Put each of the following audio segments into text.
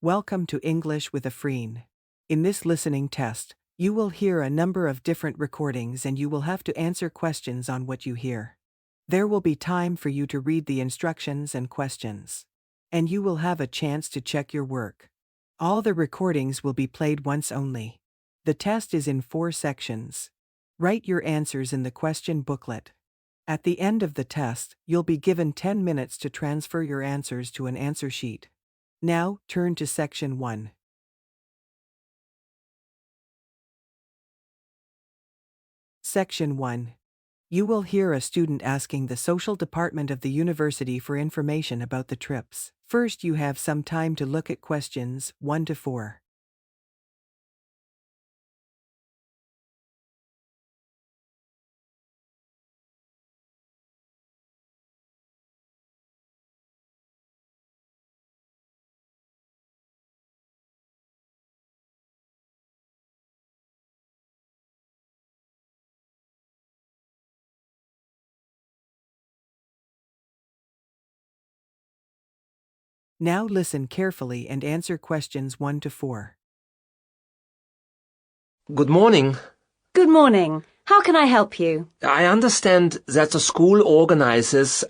Welcome to English with Afreen. In this listening test, you will hear a number of different recordings and you will have to answer questions on what you hear. There will be time for you to read the instructions and questions. And you will have a chance to check your work. All the recordings will be played once only. The test is in 4 sections. Write your answers in the question booklet. At the end of the test, you'll be given 10 minutes to transfer your answers to an answer sheet. Now, turn to Section 1. Section 1. You will hear a student asking the social department of the university for information about the trips. First, you have some time to look at questions 1 to 4. Now listen carefully and answer questions 1 to 4. Good morning. Good morning. How can I help you? I understand that the school organizes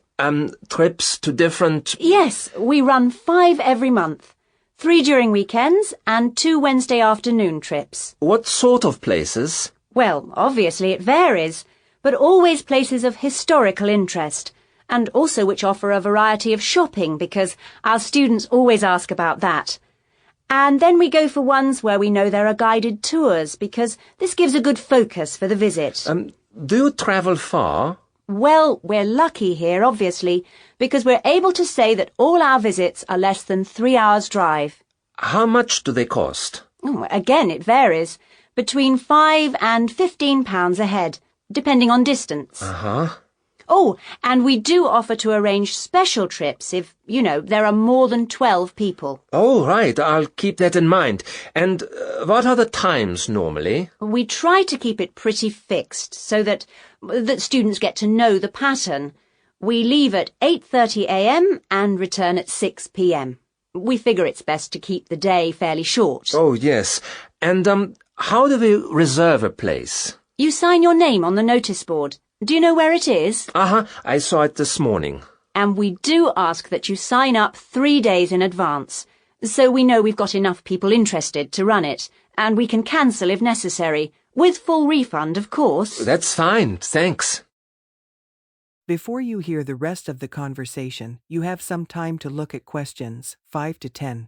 trips to different... Yes, we run 5 every month. 3 during weekends and 2 Wednesday afternoon trips. What sort of places? Well, obviously it varies, but always places of historical interest, and also which offer a variety of shopping because our students always ask about that. And then we go for ones where we know there are guided tours because this gives a good focus for the visit. Do you travel far? Well, we're lucky here, obviously, because we're able to say that all our visits are less than 3 hours' drive. How much do they cost? Again, it varies. Between £5 and £15 a head, depending on distance. Uh-huh. Oh, and we do offer to arrange special trips if, there are more than 12 people. Oh, right. I'll keep that in mind. And what are the times normally? We try to keep it pretty fixed so that students get to know the pattern. We leave at 8:30 a.m. and return at 6 p.m. We figure it's best to keep the day fairly short. Oh, yes. And how do we reserve a place? You sign your name on the notice board. Do you know where it is? Uh-huh. I saw it this morning. And we do ask that you sign up 3 days in advance, so we know we've got enough people interested to run it, and we can cancel if necessary, with full refund, of course. That's fine, thanks. Before you hear the rest of the conversation, you have some time to look at questions 5 to 10.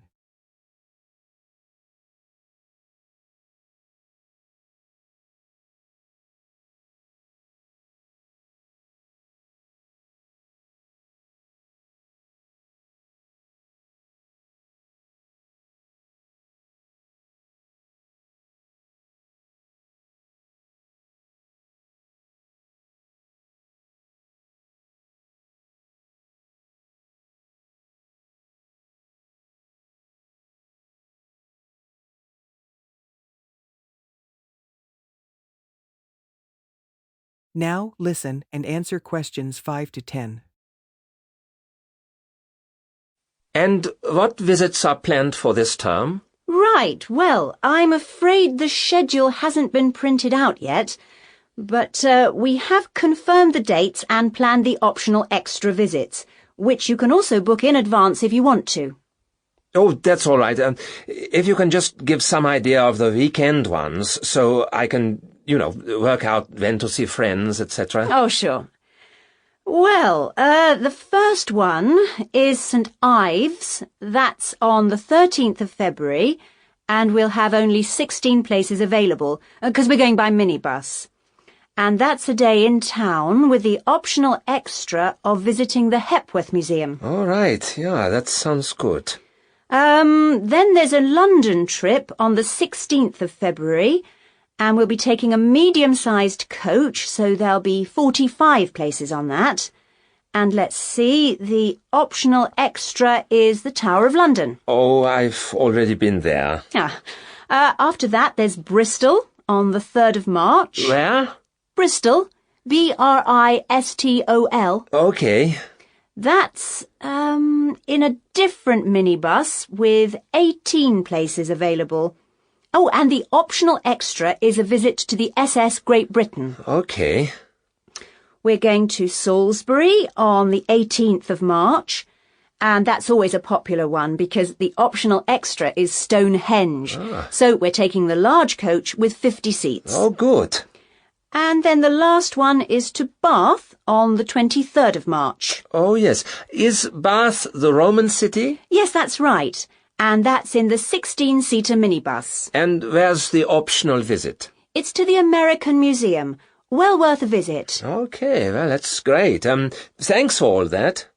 Now, listen and answer questions 5 to 10. And what visits are planned for this term? Right, well, I'm afraid the schedule hasn't been printed out yet, but we have confirmed the dates and planned the optional extra visits, which you can also book in advance if you want to. Oh, that's all right. If you can just give some idea of the weekend ones, so I can, work out when to see friends, etc. Oh, sure. Well, the first one is St. Ives. That's on the 13th of February, and we'll have only 16 places available, because we're going by minibus. And that's a day in town with the optional extra of visiting the Hepworth Museum. All right, yeah, that sounds good. Then there's a London trip on the 16th of February, and we'll be taking a medium-sized coach, so there'll be 45 places on that. And let's see, the optional extra is the Tower of London. Oh, I've already been there. After that, there's Bristol on the 3rd of March. Where? Bristol, Bristol. Okay. That's, in a different minibus with 18 places available. Oh, and the optional extra is a visit to the SS Great Britain. Okay. We're going to Salisbury on the 18th of March, and that's always a popular one because the optional extra is Stonehenge. So we're taking the large coach with 50 seats. Oh, good. And then the last one is to Bath on the 23rd of March. Oh, yes. Is Bath the Roman city? Yes, that's right. And that's in the 16-seater minibus. And where's the optional visit? It's to the American Museum. Well worth a visit. Okay, well, that's great. Thanks for all that.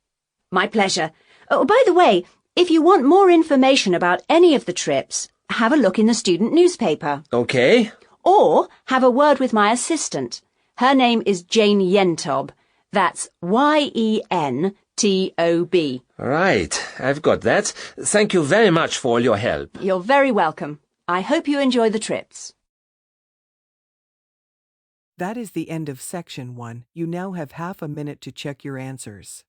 My pleasure. Oh, by the way, if you want more information about any of the trips, have a look in the student newspaper. Okay. Or have a word with my assistant. Her name is Jane Yentob. That's Yentob. Right, I've got that. Thank you very much for all your help. You're very welcome. I hope you enjoy the trips. That is the end of Section 1. You now have half a minute to check your answers.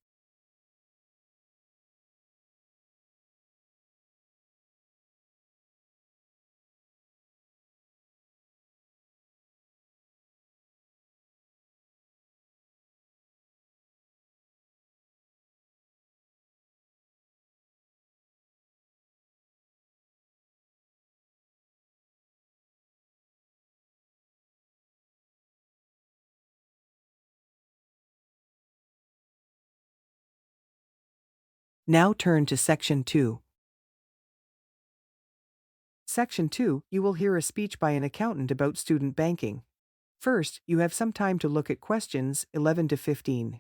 Now turn to Section 2. Section 2, you will hear a speech by an accountant about student banking. First, you have some time to look at questions 11 to 15.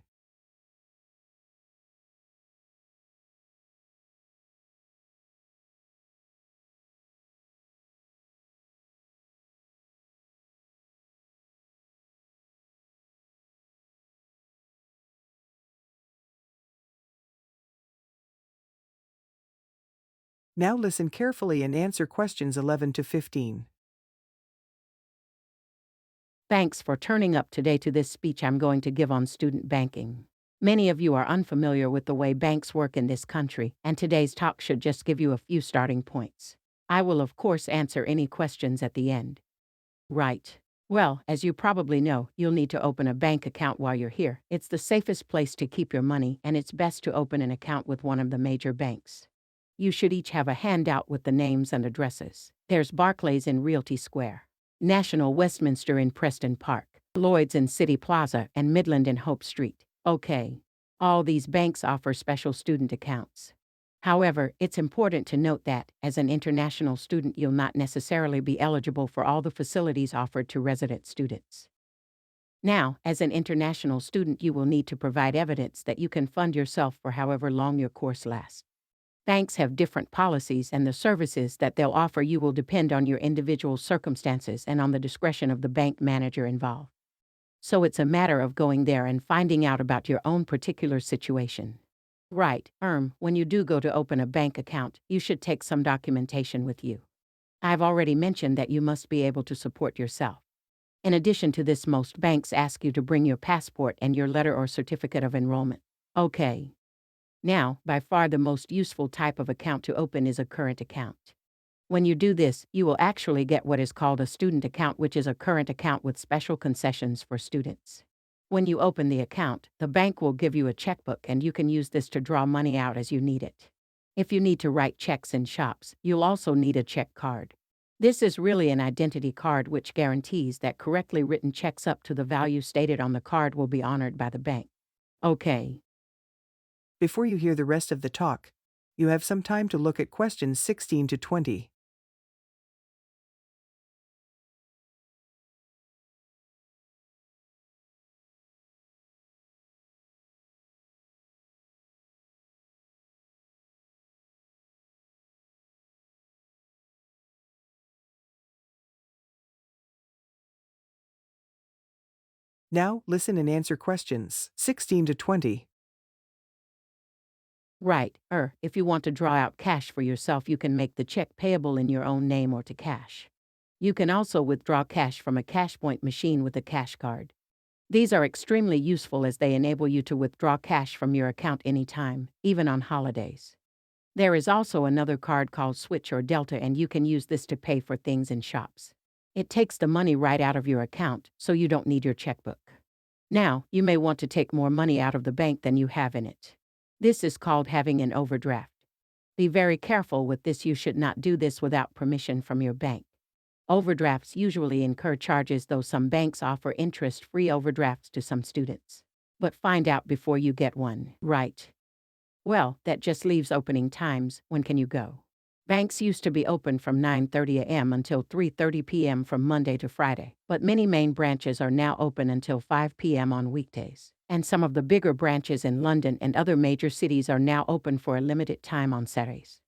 Now listen carefully and answer questions 11 to 15. Thanks for turning up today to this speech I'm going to give on student banking. Many of you are unfamiliar with the way banks work in this country, and today's talk should just give you a few starting points. I will, of course, answer any questions at the end. Right. Well, as you probably know, you'll need to open a bank account while you're here. It's the safest place to keep your money, and it's best to open an account with one of the major banks. You should each have a handout with the names and addresses. There's Barclays in Realty Square, National Westminster in Preston Park, Lloyd's in City Plaza, and Midland in Hope Street. Okay. All these banks offer special student accounts. However, it's important to note that, as an international student, you'll not necessarily be eligible for all the facilities offered to resident students. Now, as an international student, you will need to provide evidence that you can fund yourself for however long your course lasts. Banks have different policies, and the services that they'll offer you will depend on your individual circumstances and on the discretion of the bank manager involved. So it's a matter of going there and finding out about your own particular situation. Right, when you do go to open a bank account, you should take some documentation with you. I've already mentioned that you must be able to support yourself. In addition to this, most banks ask you to bring your passport and your letter or certificate of enrollment. Okay. Now, by far the most useful type of account to open is a current account. When you do this, you will actually get what is called a student account, which is a current account with special concessions for students. When you open the account, the bank will give you a checkbook, and you can use this to draw money out as you need it. If you need to write checks in shops, you'll also need a check card. This is really an identity card which guarantees that correctly written checks up to the value stated on the card will be honored by the bank. Okay. Before you hear the rest of the talk, you have some time to look at questions 16 to 20. Now, listen and answer questions 16 to 20. Right, if you want to draw out cash for yourself, you can make the check payable in your own name or to cash. You can also withdraw cash from a cash point machine with a cash card. These are extremely useful as they enable you to withdraw cash from your account anytime, even on holidays. There is also another card called Switch or Delta, and you can use this to pay for things in shops. It takes the money right out of your account, so you don't need your checkbook. Now, you may want to take more money out of the bank than you have in it. This is called having an overdraft. Be very careful with this. You should not do this without permission from your bank. Overdrafts usually incur charges, though some banks offer interest-free overdrafts to some students. But find out before you get one, right? Well, that just leaves opening times. When can you go? Banks used to be open from 9:30 a.m. until 3:30 p.m. from Monday to Friday, but many main branches are now open until 5 p.m. on weekdays. And some of the bigger branches in London and other major cities are now open for a limited time on Saturdays.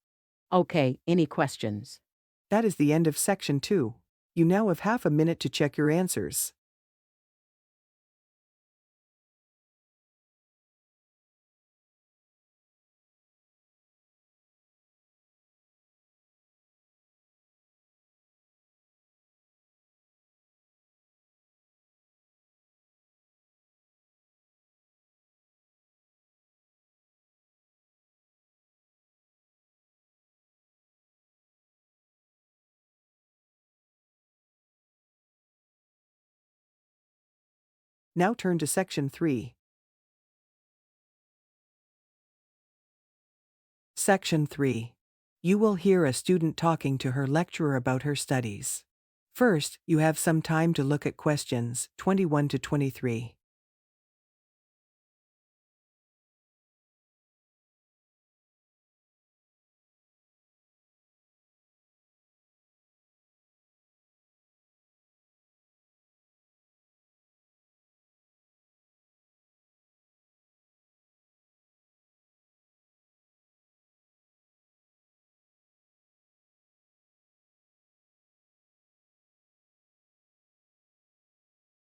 Okay, any questions? That is the end of section 2. You now have half a minute to check your answers. Now turn to section 3. Section 3. You will hear a student talking to her lecturer about her studies. First, you have some time to look at questions 21 to 23.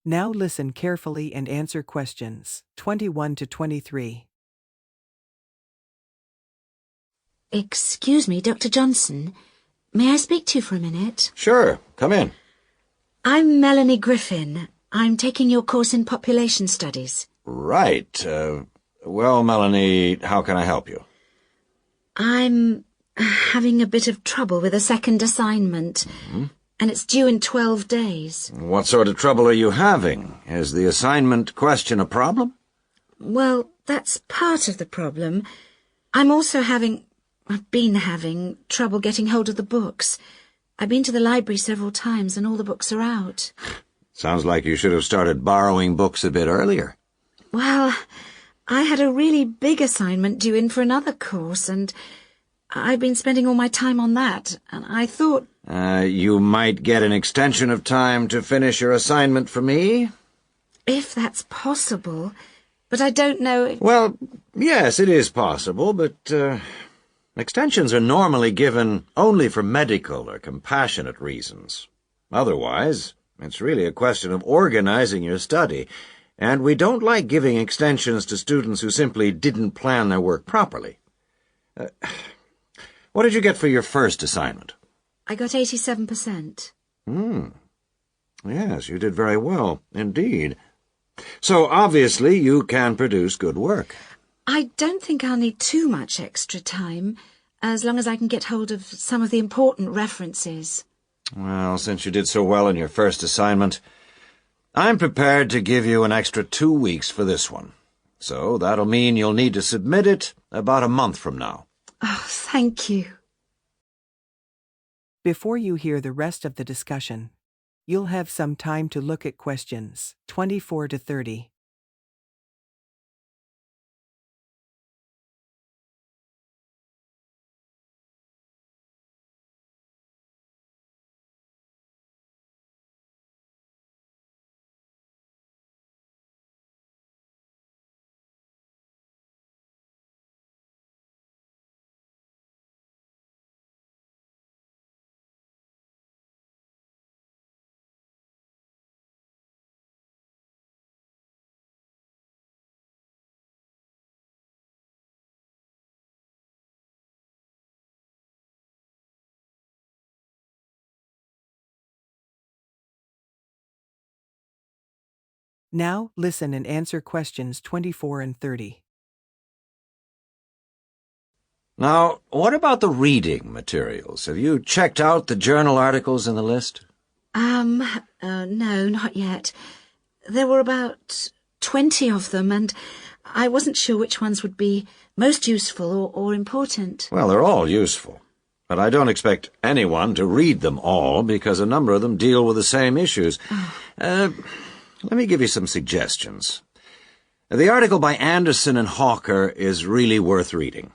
Now listen carefully and answer questions 21 to 23. Excuse me, Dr. Johnson. May I speak to you for a minute? Sure, come in. I'm Melanie Griffin. I'm taking your course in population studies. Right. Well, Melanie, how can I help you? I'm having a bit of trouble with a second assignment, and it's due in 12 days. What sort of trouble are you having? Is the assignment question a problem? Well, that's part of the problem. I've been having trouble getting hold of the books. I've been to the library several times and all the books are out. Sounds like you should have started borrowing books a bit earlier. Well, I had a really big assignment due in for another course, and I've been spending all my time on that, and I thought... You might get an extension of time to finish your assignment for me? If that's possible, but I don't know if... Well, yes, it is possible, but extensions are normally given only for medical or compassionate reasons. Otherwise, it's really a question of organizing your study, and we don't like giving extensions to students who simply didn't plan their work properly. What did you get for your first assignment? I got 87%. Yes, you did very well, indeed. So, obviously, you can produce good work. I don't think I'll need too much extra time, as long as I can get hold of some of the important references. Well, since you did so well in your first assignment, I'm prepared to give you an extra 2 weeks for this one. So that'll mean you'll need to submit it about a month from now. Oh, thank you. Before you hear the rest of the discussion, you'll have some time to look at questions 24 to 30. Now, listen and answer questions 24 and 30. Now, what about the reading materials? Have you checked out the journal articles in the list? No, not yet. There were about 20 of them, and I wasn't sure which ones would be most useful or important. Well, they're all useful. But I don't expect anyone to read them all because a number of them deal with the same issues. Let me give you some suggestions. The article by Anderson and Hawker is really worth reading.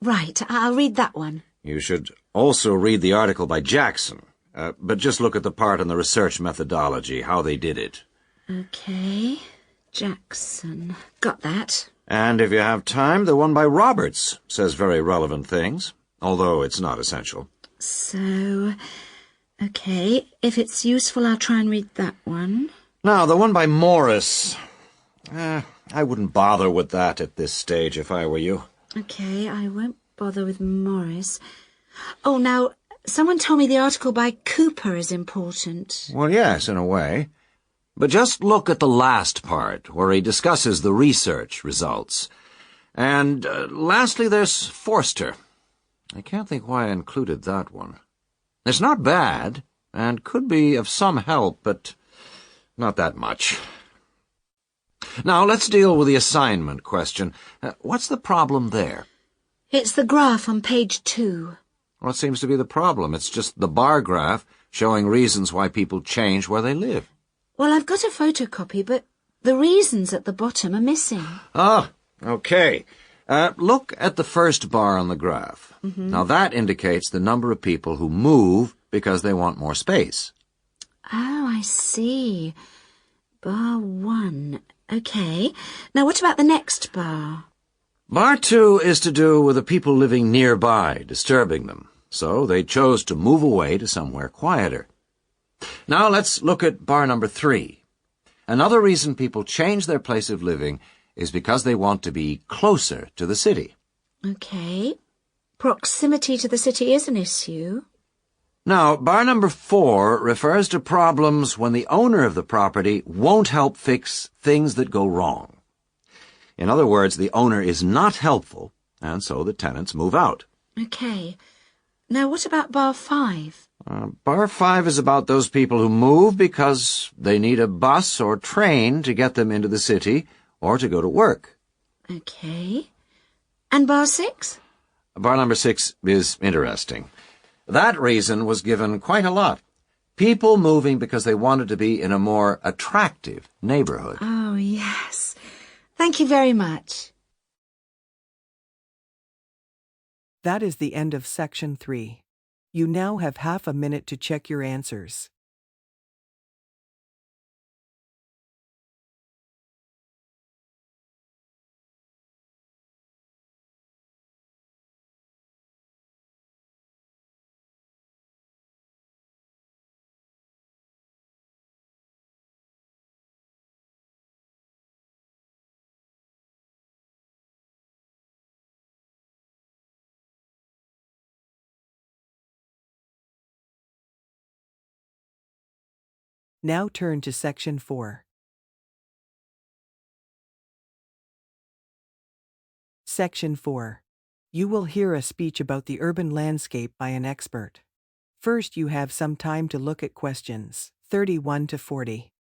Right, I'll read that one. You should also read the article by Jackson, but just look at the part on the research methodology, how they did it. Okay, Jackson. Got that. And if you have time, the one by Roberts says very relevant things, although it's not essential. So, okay, if it's useful, I'll try and read that one. Now, the one by Morris. I wouldn't bother with that at this stage if I were you. Okay, I won't bother with Morris. Oh, now, someone told me the article by Cooper is important. Well, yes, in a way. But just look at the last part, where he discusses the research results. And lastly, there's Forster. I can't think why I included that one. It's not bad, and could be of some help, but not that much. Now, let's deal with the assignment question. What's the problem there? It's the graph on page 2. What seems to be the problem? It's just the bar graph showing reasons why people change where they live. Well, I've got a photocopy, but the reasons at the bottom are missing. Ah, okay. Look at the first bar on the graph. Now, that indicates the number of people who move because they want more space. Oh, I see. Bar 1. Okay. Now, what about the next bar? Bar 2 is to do with the people living nearby, disturbing them. So they chose to move away to somewhere quieter. Now let's look at bar number 3. Another reason people change their place of living is because they want to be closer to the city. Okay. Proximity to the city is an issue. Now, bar number 4 refers to problems when the owner of the property won't help fix things that go wrong. In other words, the owner is not helpful, and so the tenants move out. Okay. Now, what about bar 5? Bar 5 is about those people who move because they need a bus or train to get them into the city or to go to work. Okay. And bar 6? Bar number 6 is interesting. That reason was given quite a lot. People moving because they wanted to be in a more attractive neighborhood. Oh, yes. Thank you very much. That is the end of section 3. You now have half a minute to check your answers. Now turn to section 4. Section 4. You will hear a speech about the urban landscape by an expert. First, you have some time to look at questions 31 to 40.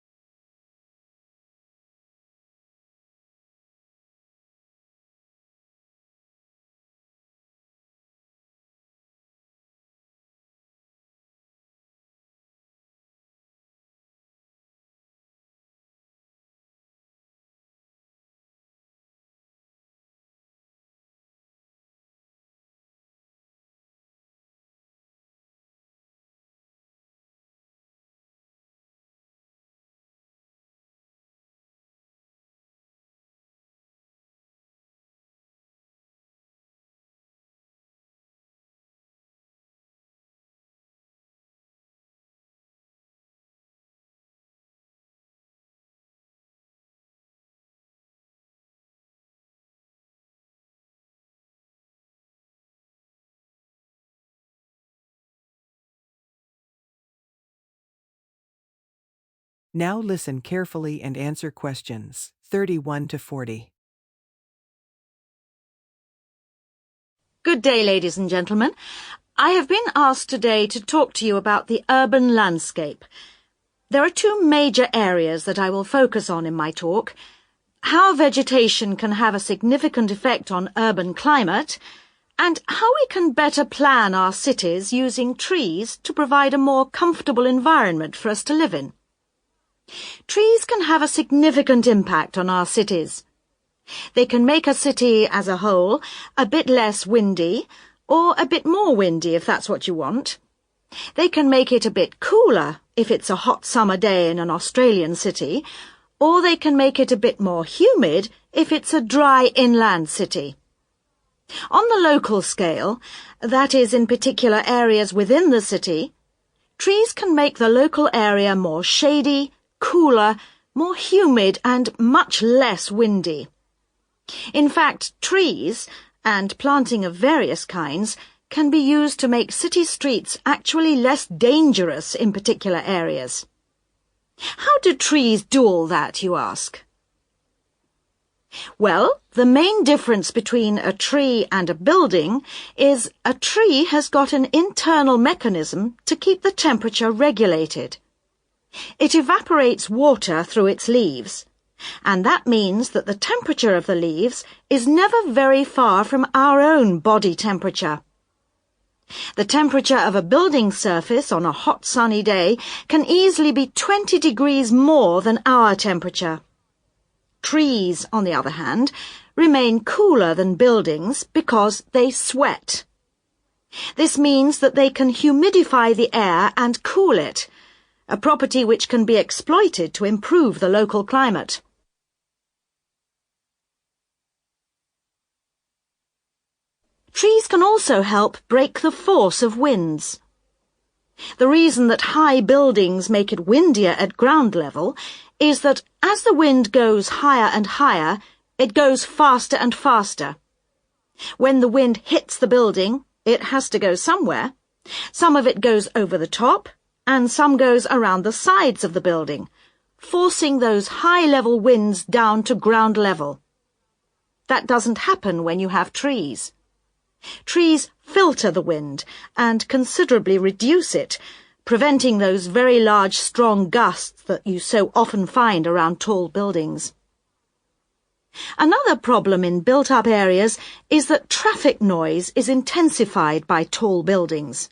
Now listen carefully and answer questions 31 to 40. Good day, ladies and gentlemen. I have been asked today to talk to you about the urban landscape. There are two major areas that I will focus on in my talk: how vegetation can have a significant effect on urban climate, and how we can better plan our cities using trees to provide a more comfortable environment for us to live in. Trees can have a significant impact on our cities. They can make a city as a whole a bit less windy, or a bit more windy if that's what you want. They can make it a bit cooler if it's a hot summer day in an Australian city, or they can make it a bit more humid if it's a dry inland city. On the local scale, that is in particular areas within the city, trees can make the local area more shady, cooler, more humid and much less windy. In fact, trees, and planting of various kinds, can be used to make city streets actually less dangerous in particular areas. How do trees do all that, you ask? Well, the main difference between a tree and a building is a tree has got an internal mechanism to keep the temperature regulated. It evaporates water through its leaves, and that means that the temperature of the leaves is never very far from our own body temperature. The temperature of a building surface on a hot sunny day can easily be 20 degrees more than our temperature. Trees, on the other hand, remain cooler than buildings because they sweat. This means that they can humidify the air and cool it, a property which can be exploited to improve the local climate. Trees can also help break the force of winds. The reason that high buildings make it windier at ground level is that as the wind goes higher and higher, it goes faster and faster. When the wind hits the building, it has to go somewhere. Some of it goes over the top, and some goes around the sides of the building, forcing those high-level winds down to ground level. That doesn't happen when you have trees. Trees filter the wind and considerably reduce it, preventing those very large, strong gusts that you so often find around tall buildings. Another problem in built-up areas is that traffic noise is intensified by tall buildings.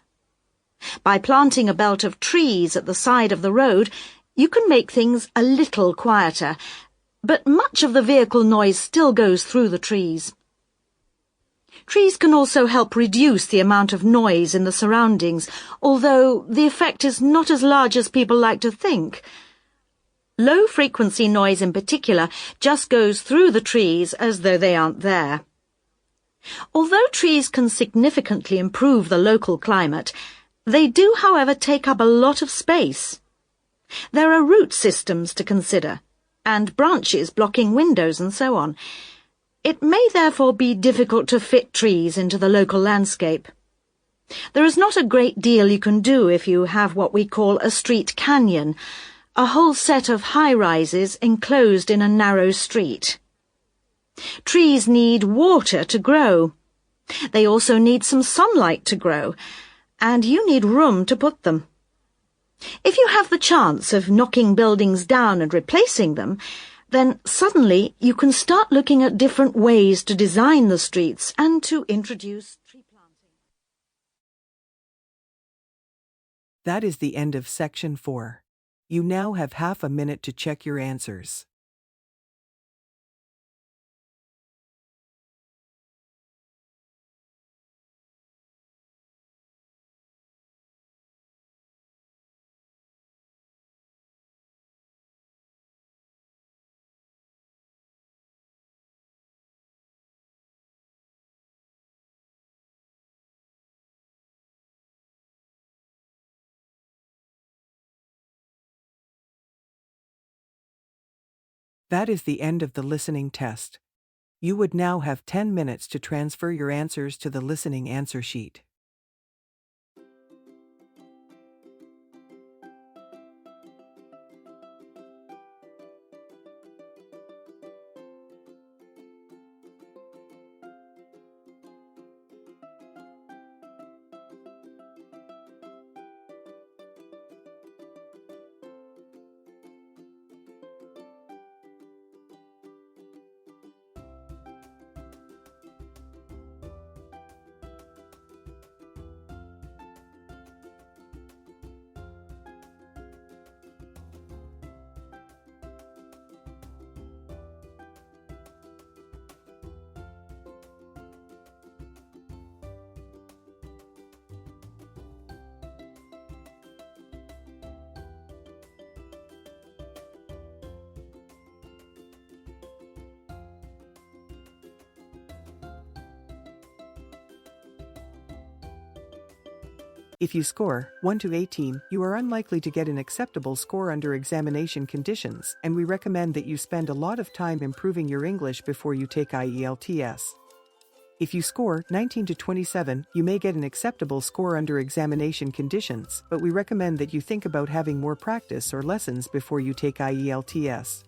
By planting a belt of trees at the side of the road, you can make things a little quieter, but much of the vehicle noise still goes through the trees. Trees can also help reduce the amount of noise in the surroundings, although the effect is not as large as people like to think. Low-frequency noise in particular just goes through the trees as though they aren't there. Although trees can significantly improve the local climate, they do, however, take up a lot of space. There are root systems to consider, and branches blocking windows and so on. It may therefore be difficult to fit trees into the local landscape. There is not a great deal you can do if you have what we call a street canyon, a whole set of high-rises enclosed in a narrow street. Trees need water to grow. They also need some sunlight to grow, and you need room to put them. If you have the chance of knocking buildings down and replacing them, then suddenly you can start looking at different ways to design the streets and to introduce tree planting. That is the end of Section 4. You now have half a minute to check your answers. That is the end of the listening test. You would now have 10 minutes to transfer your answers to the listening answer sheet. If you score 1 to 18, you are unlikely to get an acceptable score under examination conditions, and we recommend that you spend a lot of time improving your English before you take IELTS. If you score 19 to 27, you may get an acceptable score under examination conditions, but we recommend that you think about having more practice or lessons before you take IELTS.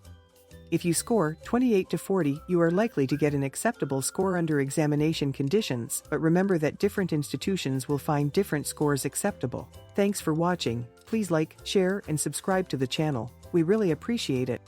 If you score 28 to 40, you are likely to get an acceptable score under examination conditions, but remember that different institutions will find different scores acceptable. Thanks for watching. Please like, share, and subscribe to the channel. We really appreciate it.